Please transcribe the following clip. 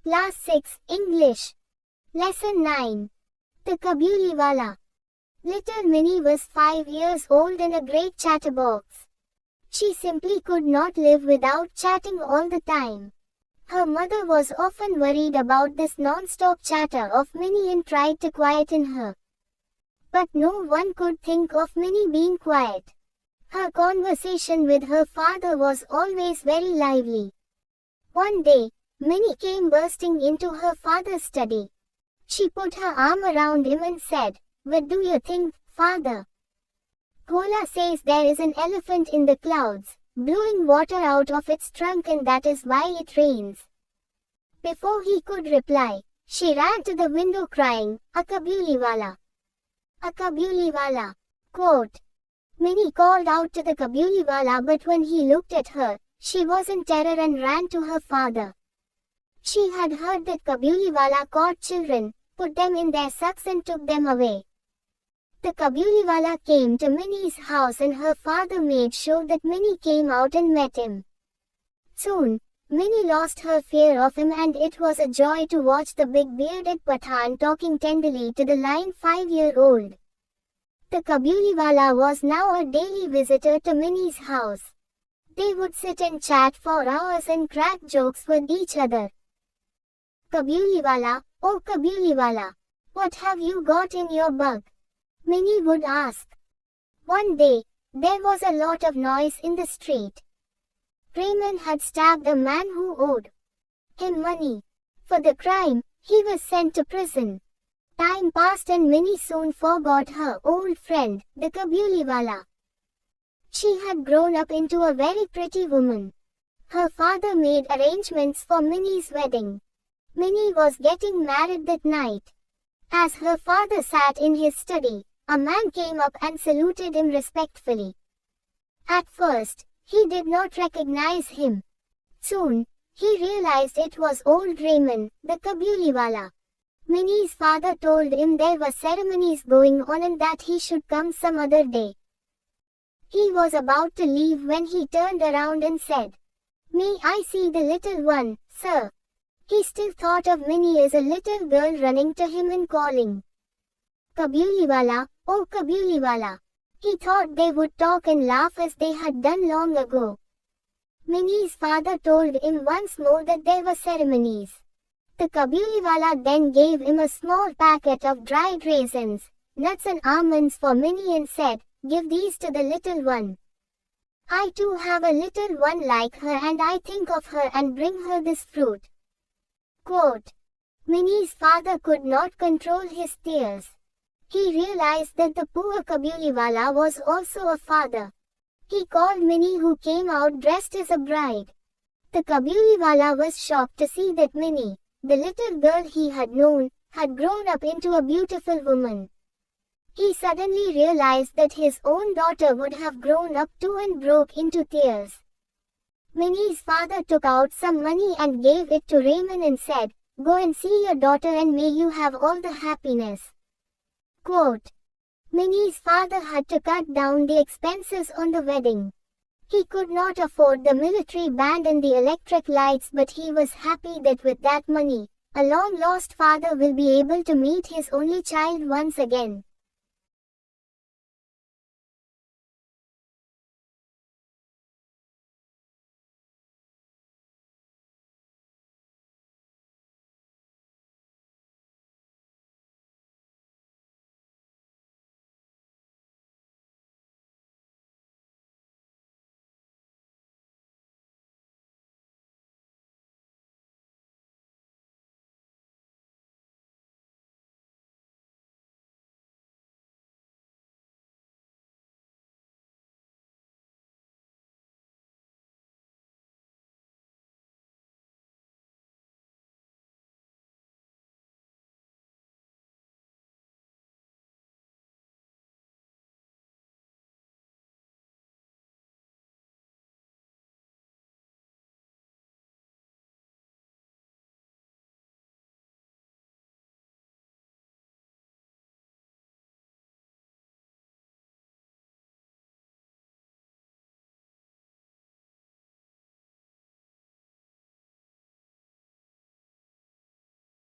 Class 6, English. Lesson 9. The Kabuliwala. Little Minnie was 5 years old and a great chatterbox. She simply could not live without chatting all the time. Her mother was often worried about this non-stop chatter of Minnie and tried to quieten her. But no one could think of Minnie being quiet. Her conversation with her father was always very lively. One day, Minnie came bursting into her father's study. She put her arm around him and said, "What do you think, father? Kola says there is an elephant in the clouds, blowing water out of its trunk, and that is why it rains." Before he could reply, she ran to the window crying, "A Kabuliwala! A Kabuliwala!" Quote. Minnie called out to the Kabuliwala, but when he looked at her, she was in terror and ran to her father. She had heard that Kabuliwala caught children, put them in their sacks and took them away. The Kabuliwala came to Minnie's house and her father made sure that Minnie came out and met him. Soon, Minnie lost her fear of him, and it was a joy to watch the big bearded Pathan talking tenderly to the lying 5-year-old. The Kabuliwala was now a daily visitor to Minnie's house. They would sit and chat for hours and crack jokes with each other. "Kabuliwala, oh Kabuliwala, what have you got in your bag?" Minnie would ask. One day, there was a lot of noise in the street. Raymond had stabbed a man who owed him money. For the crime, he was sent to prison. Time passed and Minnie soon forgot her old friend, the Kabuliwala. She had grown up into a very pretty woman. Her father made arrangements for Minnie's wedding. Minnie was getting married that night. As her father sat in his study, a man came up and saluted him respectfully. At first, he did not recognize him. Soon, he realized it was old Raymond, the Kabuliwala. Minnie's father told him there were ceremonies going on and that he should come some other day. He was about to leave when he turned around and said, "May I see the little one, sir?" He still thought of Minnie as a little girl running to him and calling, "Kabuliwala, oh Kabuliwala." He thought they would talk and laugh as they had done long ago. Minnie's father told him once more that there were ceremonies. The Kabuliwala then gave him a small packet of dried raisins, nuts and almonds for Minnie and said, "Give these to the little one. I too have a little one like her and I think of her and bring her this fruit." Quote. Minnie's father could not control his tears. He realized that the poor Kabuliwala was also a father. He called Minnie, who came out dressed as a bride. The Kabuliwala was shocked to see that Minnie, the little girl he had known, had grown up into a beautiful woman. He suddenly realized that his own daughter would have grown up too and broke into tears. Minnie's father took out some money and gave it to Raymond and said, "Go and see your daughter and may you have all the happiness." Quote. Minnie's father had to cut down the expenses on the wedding. He could not afford the military band and the electric lights, but he was happy that with that money, a long-lost father will be able to meet his only child once again.